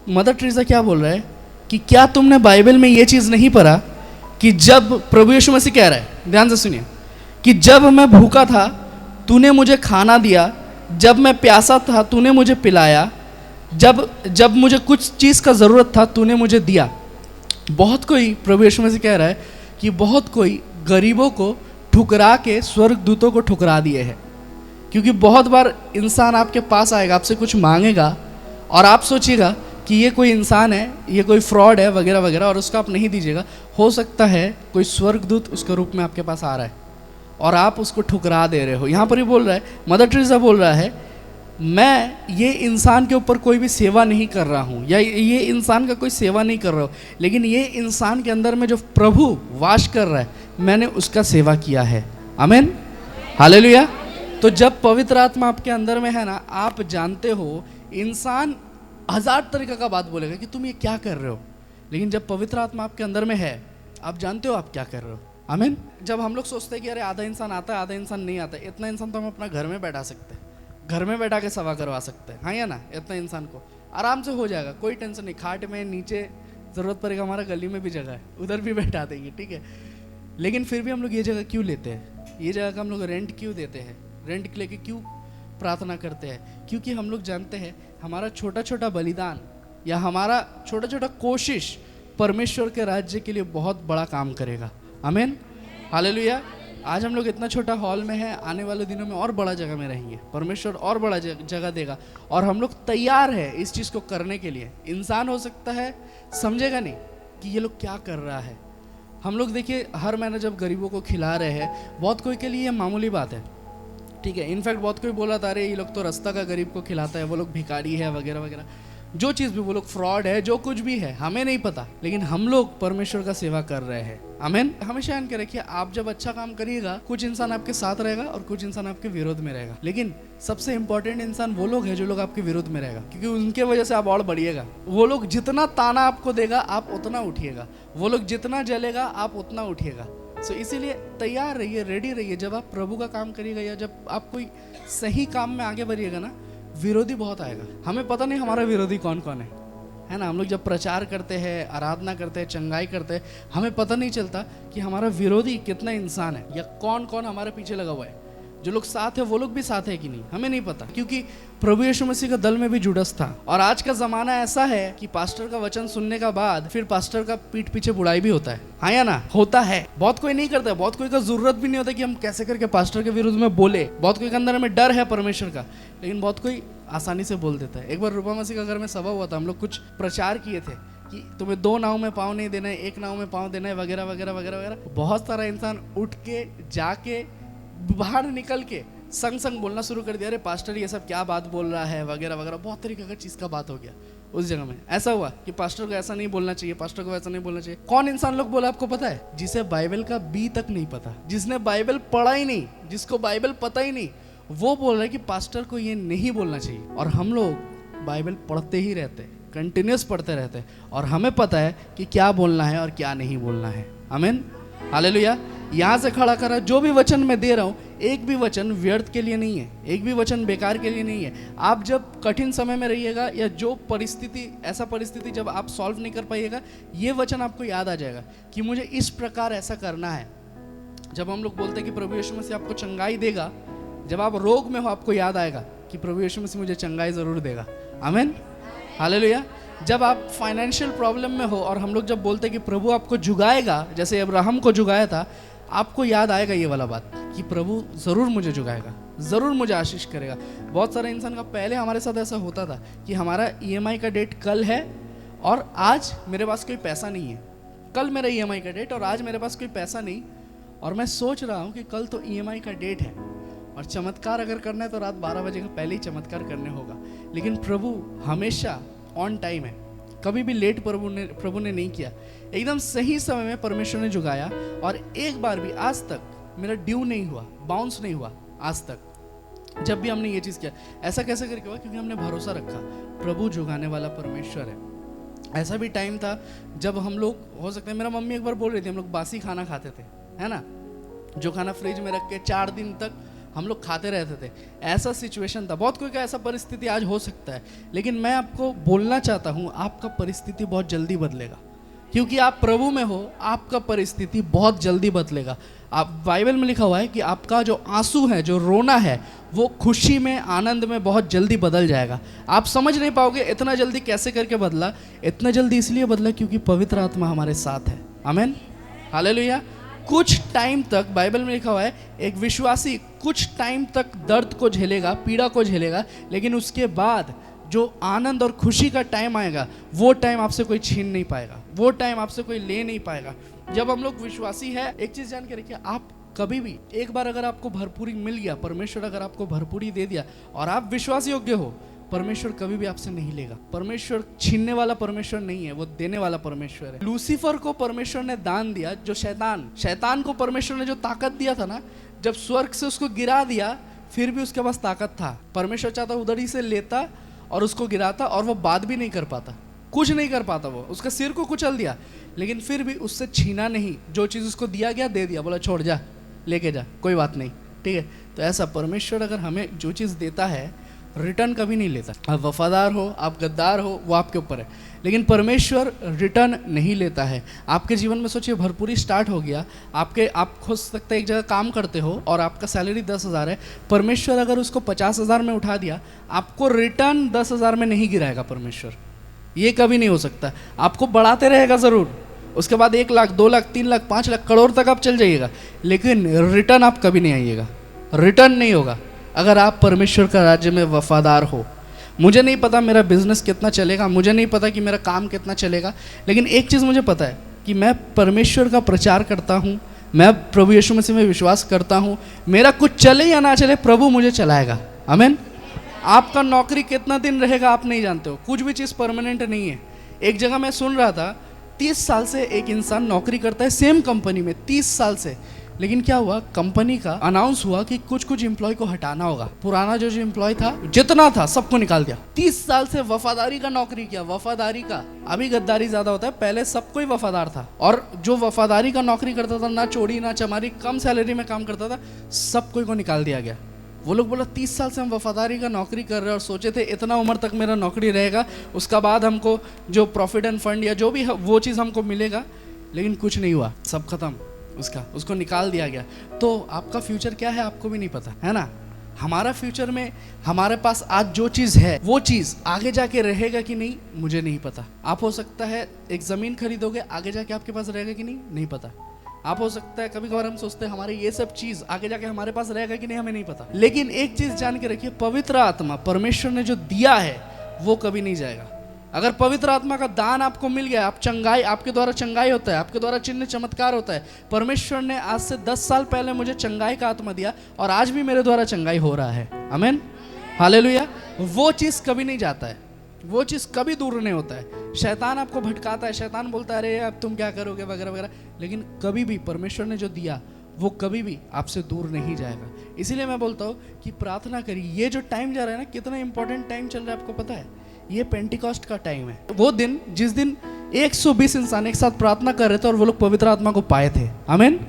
मदर टेरेसा क्या बोल रहा है कि क्या तुमने बाइबल में ये चीज़ नहीं पढ़ा कि जब प्रभु यीशु मसीह कह रहा है, ध्यान से सुनिए, कि जब मैं भूखा था तूने मुझे खाना दिया, जब मैं प्यासा था तूने मुझे पिलाया, जब मुझे कुछ चीज़ का ज़रूरत था तूने मुझे दिया। बहुत कोई, प्रभु यीशु मसीह कह रहा है कि बहुत कोई गरीबों को ठुकरा के स्वर्गदूतों को ठुकरा दिए हैं। क्योंकि बहुत बार इंसान आपके पास आएगा, आपसे कुछ मांगेगा और आप सोचिएगा कि ये कोई इंसान है, ये कोई फ्रॉड है वगैरह वगैरह, और उसको आप नहीं दीजिएगा। हो सकता है कोई स्वर्गदूत उसके रूप में आपके पास आ रहा है और आप उसको ठुकरा दे रहे हो। यहाँ पर ही बोल रहा है, मदर टेरेसा बोल रहा है, मैं ये इंसान के ऊपर कोई भी सेवा नहीं कर रहा हूँ या ये इंसान का कोई सेवा नहीं कर रहा हूँ, लेकिन ये इंसान के अंदर में जो प्रभु वास कर रहा है, मैंने उसका सेवा किया है। आमीन, हालेलुया। तो जब पवित्र आत्मा आपके अंदर में है ना, आप जानते हो इंसान 1000 तरीके का बात बोलेगा कि तुम ये क्या कर रहे हो, लेकिन जब पवित्र आत्मा आपके अंदर में है, आप जानते हो आप क्या कर रहे हो। आमीन। जब हम लोग सोचते हैं कि अरे आधा इंसान आता है, आधा इंसान नहीं आता, इतना इंसान तो हम अपना घर में बैठा सकते हैं, घर में बैठा के सेवा करवा सकते हैं, हाँ या ना। इतना इंसान को आराम से हो जाएगा, कोई टेंशन नहीं। खाट में नीचे ज़रूरत पड़ेगा, हमारा गली में भी जगह है, उधर भी बैठा देंगे, ठीक है। लेकिन फिर भी हम लोग ये जगह क्यों लेते हैं? ये जगह का हम लोग रेंट क्यों देते हैं? रेंट के लेके क्यों प्रार्थना करते हैं? क्योंकि हम लोग जानते हैं हमारा छोटा छोटा बलिदान या हमारा छोटा छोटा कोशिश परमेश्वर के राज्य के लिए बहुत बड़ा काम करेगा। आमीन, हालेलुया। आज हम लोग इतना छोटा हॉल में हैं, आने वाले दिनों में और बड़ा जगह में रहेंगे, परमेश्वर और बड़ा जगह देगा, और हम लोग तैयार है इस चीज़ को करने के लिए। इंसान हो सकता है समझेगा नहीं कि ये लोग क्या कर रहा है। हम लोग देखिए हर महीने जब गरीबों को खिला रहे हैं, बहुत कोई के लिए ये मामूली बात है, ठीक है। इनफैक्ट बहुत कोई बोला था, अरे ये लोग तो रास्ता का गरीब को खिलाता है, वो लोग भिखारी है वगैरह वगैरह, जो चीज़ भी, वो लोग फ्रॉड है, जो कुछ भी है हमें नहीं पता, लेकिन हम लोग परमेश्वर का सेवा कर रहे हैं। आमीन। हमेशा ध्यान के रखिए, आप जब अच्छा काम करिएगा, कुछ इंसान आपके साथ रहेगा और कुछ इंसान आपके विरोध में रहेगा, लेकिन सबसे इंपॉर्टेंट इंसान वो लोग हैं जो लोग आपके विरोध में रहेगा, क्योंकि उनके वजह से आप और बढ़िएगा। वो लोग जितना ताना आपको देगा आप उतना उठिएगा, वो लोग जितना जलेगा आप उतना उठिएगा। सो इसीलिए तैयार रहिए, रेडी रहिए। जब आप प्रभु का काम करिएगा या जब आप कोई सही काम में आगे बढ़िएगा ना, विरोधी बहुत आएगा। हमें पता नहीं हमारा विरोधी कौन कौन है ना। हम लोग जब प्रचार करते हैं, आराधना करते हैं, चंगाई करते हैं, हमें पता नहीं चलता कि हमारा विरोधी कितना इंसान है या कौन कौन हमारे पीछे लगा हुआ है। जो लोग साथ है वो लोग भी साथ है कि नहीं, हमें नहीं पता, क्योंकि प्रभु यीशु मसीह का दल में भी जुड़स था। और आज का ज़माना ऐसा है कि पास्टर का वचन सुनने का बाद फिर पास्टर का पीठ पीछे बुराई भी होता है, हाँ या ना, होता है। बहुत कोई नहीं करता है, बहुत कोई का जरूरत भी नहीं होता कि हम कैसे करके पास्टर के विरुद्ध में बोले। बहुत कोई के अंदर में डर है परमेश्वर का, लेकिन बहुत कोई आसानी से बोल देता है। एक बार रूपा मसीह का घर में सभा हुआ था, हम लोग कुछ प्रचार किए थे कि तुम्हें 2 नाव में पाँव नहीं देना है, 1 नाव में पाँव देना है, वगैरह वगैरह वगैरह वगैरह। बहुत सारा इंसान उठ के जाके बाहर निकल के संग संग बोलना शुरू कर दिया, अरे पास्टर ये सब क्या बात बोल रहा है वगैरह वगैरह। बहुत तरीके का चीज़ का बात हो गया उस जगह में। ऐसा हुआ कि पास्टर को ऐसा नहीं बोलना चाहिए, पास्टर को ऐसा नहीं बोलना चाहिए। कौन इंसान लोग बोला आपको पता है? जिसे बाइबल का बी तक नहीं पता, जिसने बाइबल पढ़ा ही नहीं, जिसको बाइबल पता ही नहीं, वो बोल रहा है कि पास्टर को ये नहीं बोलना चाहिए। और हम लोग बाइबल पढ़ते ही रहते हैं, कंटिन्यूस पढ़ते रहते हैं, और हमें पता है कि क्या बोलना है और क्या नहीं बोलना है। आमीन, हालेलुया। यहाँ से खड़ा करा, जो भी वचन मैं दे रहा हूँ, एक भी वचन व्यर्थ के लिए नहीं है, एक भी वचन बेकार के लिए नहीं है। आप जब कठिन समय में रहिएगा या जो परिस्थिति, ऐसा परिस्थिति जब आप सॉल्व नहीं कर पाइएगा, ये वचन आपको याद आ जाएगा कि मुझे इस प्रकार ऐसा करना है। जब हम लोग बोलते हैं कि प्रभु यीशु मसीह आपको चंगाई देगा, जब आप रोग में हो आपको याद आएगा कि प्रभु यीशु मसीह मुझे चंगाई ज़रूर देगा। आमीन, हालेलुया। जब आप फाइनेंशियल प्रॉब्लम में हो और हम लोग जब बोलते हैं कि प्रभु आपको जुगाएगा, जैसे अब्राहम को जुगाया था, आपको याद आएगा ये वाला बात कि प्रभु ज़रूर मुझे जुगाएगा, ज़रूर मुझे आशीष करेगा। बहुत सारे इंसान का पहले हमारे साथ ऐसा होता था कि हमारा EMI का डेट कल है और आज मेरे पास कोई पैसा नहीं है। कल मेरा EMI का डेट और आज मेरे पास कोई पैसा नहीं, और मैं सोच रहा हूँ कि कल तो EMI का डेट है और चमत्कार अगर करना है तो रात 12 बजे का पहले ही चमत्कार करने होगा। लेकिन प्रभु हमेशा ऑन टाइम है, कभी भी लेट प्रभु ने नहीं किया। एकदम सही समय में परमेश्वर ने जुगाया और एक बार भी आज तक मेरा ड्यू नहीं हुआ, बाउंस नहीं हुआ आज तक। जब भी हमने ये चीज़ किया, ऐसा कैसे करके हुआ? क्योंकि हमने भरोसा रखा प्रभु जुगाने वाला परमेश्वर है। ऐसा भी टाइम था जब हम लोग, हो सकता है मेरा मम्मी एक बार बोल रही थी, हम लोग बासी खाना खाते थे, है ना, जो खाना फ्रिज में रख के 4 दिन तक हम लोग खाते रहते थे। ऐसा सिचुएशन था। बहुत कोई का ऐसा परिस्थिति आज हो सकता है, लेकिन मैं आपको बोलना चाहता हूँ आपका परिस्थिति बहुत जल्दी बदलेगा, क्योंकि आप प्रभु में हो। आपका परिस्थिति बहुत जल्दी बदलेगा। आप, बाइबल में लिखा हुआ है कि आपका जो आंसू है, जो रोना है, वो खुशी में, आनंद में बहुत जल्दी बदल जाएगा। आप समझ नहीं पाओगे इतना जल्दी कैसे करके बदला। इतना जल्दी इसलिए बदला क्योंकि पवित्र आत्मा हमारे साथ है। आमीन, हालेलुया। कुछ टाइम तक बाइबल में लिखा हुआ है एक विश्वासी कुछ टाइम तक दर्द को झेलेगा, पीड़ा को झेलेगा, लेकिन उसके बाद जो आनंद और खुशी का टाइम आएगा, वो टाइम आपसे कोई छीन नहीं पाएगा, वो टाइम आपसे कोई ले नहीं पाएगा। जब हम लोग विश्वासी है, एक चीज जान के रखिए, आप कभी भी, एक बार अगर आपको भरपूरी मिल गया, परमेश्वर अगर आपको भरपूरी दे दिया और आप विश्वास योग्य हो, परमेश्वर कभी भी आपसे नहीं लेगा। परमेश्वर छीनने वाला परमेश्वर नहीं है, वो देने वाला परमेश्वर है। लूसीफर को परमेश्वर ने दान दिया, जो शैतान को परमेश्वर ने जो ताकत दिया था ना, जब स्वर्ग से उसको गिरा दिया, फिर भी उसके पास ताकत था। परमेश्वर चाहता उधर ही से लेता और उसको गिराता और वो बात भी नहीं कर पाता, कुछ नहीं कर पाता, वो उसका सिर को कुचल दिया, लेकिन फिर भी उससे छीना नहीं। जो चीज़ उसको दिया गया दे दिया, बोला छोड़ जा, लेके जा, कोई बात नहीं, ठीक है। तो ऐसा परमेश्वर अगर हमें जो चीज़ देता है रिटर्न कभी नहीं लेता। आप वफादार हो, आप गद्दार हो, वो आपके ऊपर है, लेकिन परमेश्वर रिटर्न नहीं लेता है। आपके जीवन में सोचिए भरपूरी स्टार्ट हो गया, आप हो सकता है एक जगह काम करते हो और आपका सैलरी 10,000 है, परमेश्वर अगर उसको 50,000 में उठा दिया, आपको रिटर्न 10,000 में नहीं गिराएगा परमेश्वर, ये कभी नहीं हो सकता। आपको बढ़ाते रहेगा ज़रूर, उसके बाद 1 लाख, 2 लाख, 3 लाख, 5 लाख, करोड़ तक आप चल जाइएगा, लेकिन रिटर्न आप कभी नहीं आइएगा, रिटर्न नहीं होगा अगर आप परमेश्वर का राज्य में वफादार हो। मुझे नहीं पता मेरा बिजनेस कितना चलेगा, मुझे नहीं पता कि मेरा काम कितना चलेगा, लेकिन एक चीज़ मुझे पता है कि मैं परमेश्वर का प्रचार करता हूँ, मैं प्रभु यीशु मसीह में विश्वास करता हूँ। मेरा कुछ चले या ना चले, प्रभु मुझे चलाएगा। आमीन। आपका नौकरी कितना दिन रहेगा आप नहीं जानते हो, कुछ भी चीज़ परमानेंट नहीं है। एक जगह मैं सुन रहा था, 30 साल से एक इंसान नौकरी करता है सेम कंपनी में, 30 साल से, लेकिन क्या हुआ, कंपनी का अनाउंस हुआ कि कुछ एम्प्लॉय को हटाना होगा। पुराना जो एम्प्लॉय था, जितना था सबको निकाल दिया। 30 साल से वफादारी का नौकरी किया, वफादारी का। अभी गद्दारी ज्यादा होता है, पहले सबको ही वफादार था, और जो वफादारी का नौकरी करता था, ना चोरी ना चमारी, कम सैलरी में काम करता था, सब कोई को निकाल दिया गया। वो लोग बोला 30 साल से हम वफादारी का नौकरी कर रहे हैं और सोचे थे इतना उम्र तक मेरा नौकरी रहेगा, उसका बाद हमको जो प्रोविडेंट फंड या जो भी है वो चीज़ हमको मिलेगा, लेकिन कुछ नहीं हुआ, सब खत्म, उसको निकाल दिया गया। तो आपका फ्यूचर क्या है आपको भी नहीं पता, है ना। हमारा फ्यूचर में हमारे पास आज जो चीज़ है, वो चीज़ आगे जाके रहेगा कि नहीं मुझे नहीं पता। आप हो सकता है एक ज़मीन खरीदोगे, आगे जाके आपके पास रहेगा कि नहीं पता। आप हो सकता है कभी कभार हम सोचते हैं हमारे ये सब चीज़ आगे जाके हमारे पास रहेगा कि नहीं, हमें नहीं पता। लेकिन एक चीज़ जान के रखिए, पवित्र आत्मा परमेश्वर ने जो दिया है वो कभी नहीं जाएगा। अगर पवित्र आत्मा का दान आपको मिल गया, आप चंगाई, आपके द्वारा चंगाई होता है, आपके द्वारा चिन्ह चमत्कार होता है। परमेश्वर ने आज से 10 साल पहले मुझे चंगाई का आत्मा दिया और आज भी मेरे द्वारा चंगाई हो रहा है। आमीन, हालेलुया। वो चीज़ कभी नहीं जाता है, वो चीज़ कभी दूर नहीं होता है। शैतान आपको भटकाता है, शैतान बोलता है अरे अब तुम क्या करोगे वगैरह वगैरह, लेकिन कभी भी परमेश्वर ने जो दिया वो कभी भी आपसे दूर नहीं जाएगा। इसीलिए मैं बोलता हूँ कि प्रार्थना करिए। ये जो टाइम जा रहा है ना, कितना इंपॉर्टेंट टाइम चल रहा है आपको पता है? ये पेंटिकॉस्ट का टाइम है, वो दिन जिस दिन 120 इंसान एक साथ प्रार्थना कर रहे थे और वो लोग पवित्र आत्मा को पाए थे। आमीन,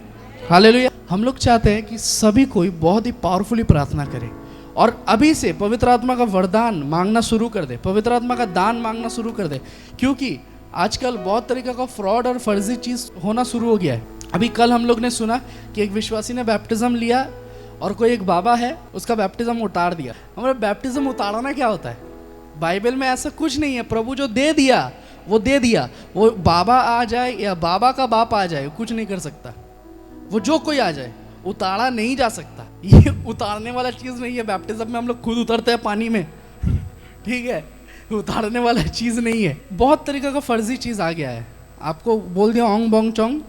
हालेलुया। हम लोग चाहते हैं कि सभी कोई बहुत ही पावरफुली प्रार्थना करे और अभी से पवित्र आत्मा का वरदान मांगना शुरू कर दे, पवित्र आत्मा का दान मांगना शुरू कर दे, क्योंकि आजकल बहुत तरीका का फ्रॉड और फर्जी चीज़ होना शुरू हो गया है। अभी कल हम लोग ने सुना कि एक विश्वासी ने बैप्टिज्म लिया और कोई एक बाबा है उसका बैप्टिज्म उतार दिया। हमारा बैप्टिज्म उतारना क्या होता है? बाइबल में ऐसा कुछ नहीं है। प्रभु जो दे दिया वो दे दिया, वो बाबा आ जाए या बाबा का बाप आ जाए कुछ नहीं कर सकता, वो जो कोई आ जाए, उतारा नहीं जा सकता। ये उतारने वाला चीज़ नहीं है। बैप्टिज्म में हम लोग खुद उतरते हैं पानी में, ठीक है, उतारने वाला चीज़ नहीं है। बहुत तरीका का फर्जी चीज़ आ गया है। आपको बोल दिया ओंग बोंग चोंग,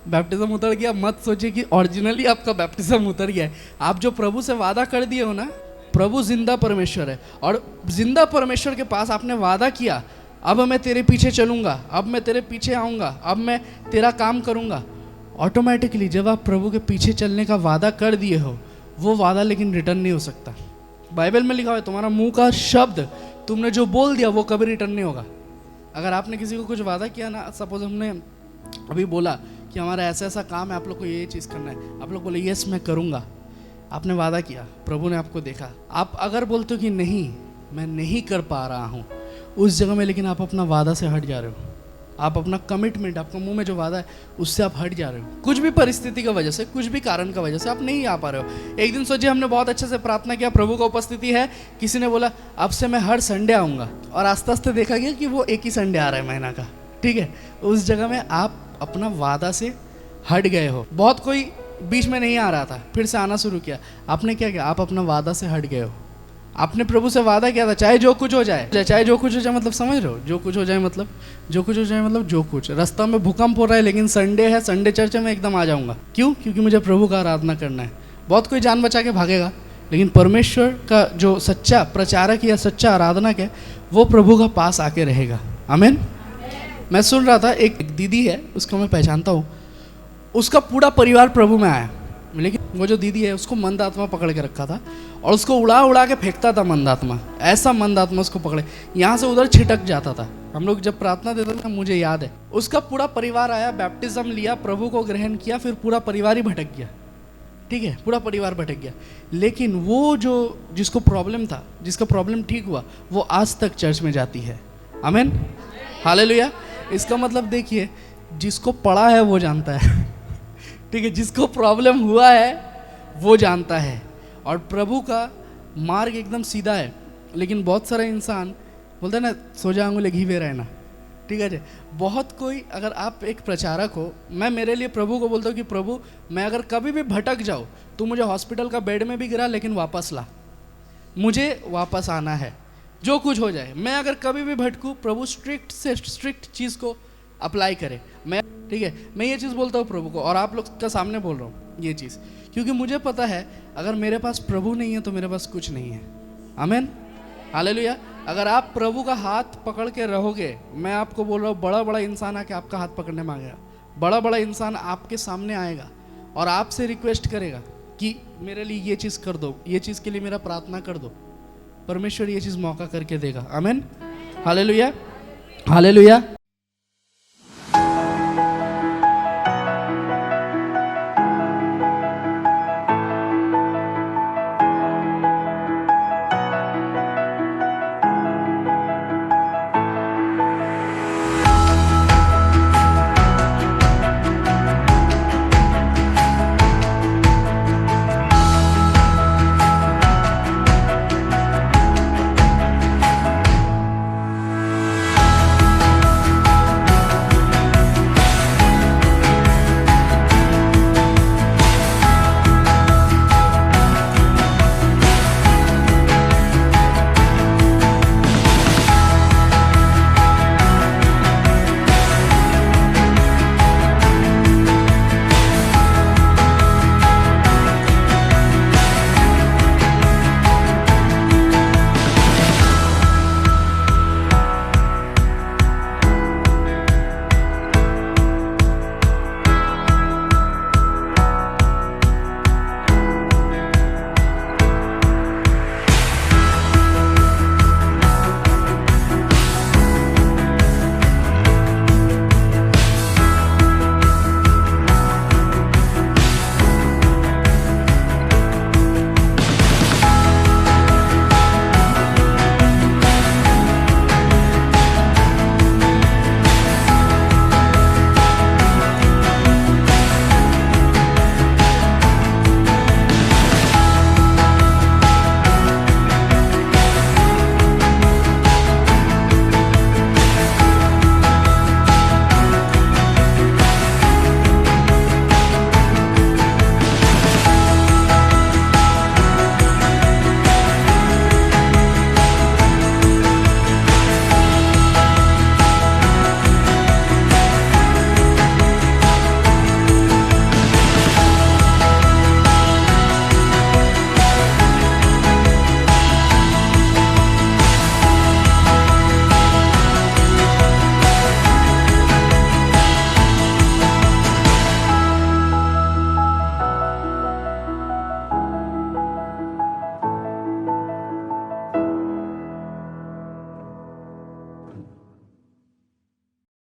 बैप्टिज्म उतर गया, मत सोचिए कि ओरिजिनली आपका बैप्टिज्म उतर गया है। आप जो प्रभु से वादा कर दिए हो ना, प्रभु जिंदा परमेश्वर है, और जिंदा परमेश्वर के पास आपने वादा किया, अब मैं तेरे पीछे चलूंगा, अब मैं तेरे पीछे आऊँगा, अब मैं तेरा काम करूँगा। ऑटोमेटिकली जब आप प्रभु के पीछे चलने का वादा कर दिए हो, वो वादा लेकिन रिटर्न नहीं हो सकता। बाइबल में लिखा हुआ है, तुम्हारा मुंह का शब्द तुमने जो बोल दिया वो कभी रिटर्न नहीं होगा। अगर आपने किसी को कुछ वादा किया ना, सपोज हमने अभी बोला कि हमारा ऐसा ऐसा काम है, आप लोग को ये चीज़ करना है, आप लोग बोले यस मैं करूँगा, आपने वादा किया, प्रभु ने आपको देखा, आप अगर बोलते हो कि नहीं मैं नहीं कर पा रहा हूँ उस जगह में, लेकिन आप अपना वादा से हट जा रहे हो, आप अपना कमिटमेंट, आपका मुंह में जो वादा है उससे आप हट जा रहे हो, कुछ भी परिस्थिति की वजह से, कुछ भी कारण की वजह से आप नहीं आ पा रहे हो। एक दिन सोचिए हमने बहुत अच्छे से प्रार्थना किया, प्रभु का उपस्थिति है, किसी ने बोला अब से मैं हर संडे आऊँगा, और आस्ते आस्ते देखा गया कि वो एक ही संडे आ रहा है महीना का, ठीक है, उस जगह में आप अपना वादा से हट गए हो। बहुत कोई बीच में नहीं आ रहा था, फिर से आना शुरू किया, आपने क्या किया, आप अपना वादा से हट गए हो। आपने प्रभु से वादा किया था चाहे जो कुछ हो जाए, चाहे जो कुछ हो जाए, मतलब समझ रहे हो, जो कुछ हो जाए मतलब जो कुछ हो जाए, मतलब जो कुछ, रास्ता में भूकंप हो रहा है लेकिन संडे है, संडे चर्च में एकदम आ जाऊंगा। क्यों? क्योंकि मुझे प्रभु का आराधना करना है। बहुत कोई जान बचा के भागेगा, लेकिन परमेश्वर का जो सच्चा प्रचारक या सच्चा आराधनक है वो प्रभु का पास आके रहेगा। आमीन। मैं सुन रहा था, एक दीदी है, उसको मैं पहचानता हूँ, उसका पूरा परिवार प्रभु में आया, लेकिन वो जो दीदी है उसको मंद आत्मा पकड़ के रखा था और उसको उड़ा उड़ा के फेंकता था मंद आत्मा, ऐसा मंद आत्मा उसको पकड़े यहाँ से उधर छिटक जाता था। हम लोग जब प्रार्थना देते थे, मुझे याद है, उसका पूरा परिवार आया, बैप्टिज्म लिया, प्रभु को ग्रहण किया, फिर पूरा परिवार ही भटक गया, ठीक है, पूरा परिवार भटक गया। लेकिन वो जो जिसको प्रॉब्लम था, जिसका प्रॉब्लम ठीक हुआ, वो आज तक चर्च में जाती है। आमीन, हालेलुया। इसका मतलब देखिए, जिसको पढ़ा है वो जानता है, ठीक है, जिसको प्रॉब्लम हुआ है वो जानता है, और प्रभु का मार्ग एकदम सीधा है। लेकिन बहुत सारा इंसान बोलता है ना, सोजा आंगुले घी वे रहना, ठीक है जी। बहुत कोई, अगर आप एक प्रचारक हो, मैं मेरे लिए प्रभु को बोलता हूँ कि प्रभु मैं अगर कभी भी भटक जाऊँ, तू मुझे हॉस्पिटल का बेड में भी गिरा लेकिन वापस ला, मुझे वापस आना है, जो कुछ हो जाए। मैं अगर कभी भी भटकूँ, प्रभु स्ट्रिक्ट से स्ट्रिक्ट चीज़ को अप्लाई करे, मैं, ठीक है, मैं ये चीज़ बोलता हूँ प्रभु को, और आप लोग के सामने बोल रहा हूँ ये चीज़, क्योंकि मुझे पता है अगर मेरे पास प्रभु नहीं है तो मेरे पास कुछ नहीं है। आमीन, हालेलुया। अगर आप प्रभु का हाथ पकड़ के रहोगे, मैं आपको बोल रहा हूँ, बड़ा बड़ा इंसान आके आपका हाथ पकड़ने मांगेगा, बड़ा बड़ा इंसान आपके सामने आएगा और आपसे रिक्वेस्ट करेगा कि मेरे लिए ये चीज़ कर दो, ये चीज़ के लिए मेरा प्रार्थना कर दो। परमेश्वर ये चीज़ मौका करके देगा। आमीन, हालेलुया, हालेलुया।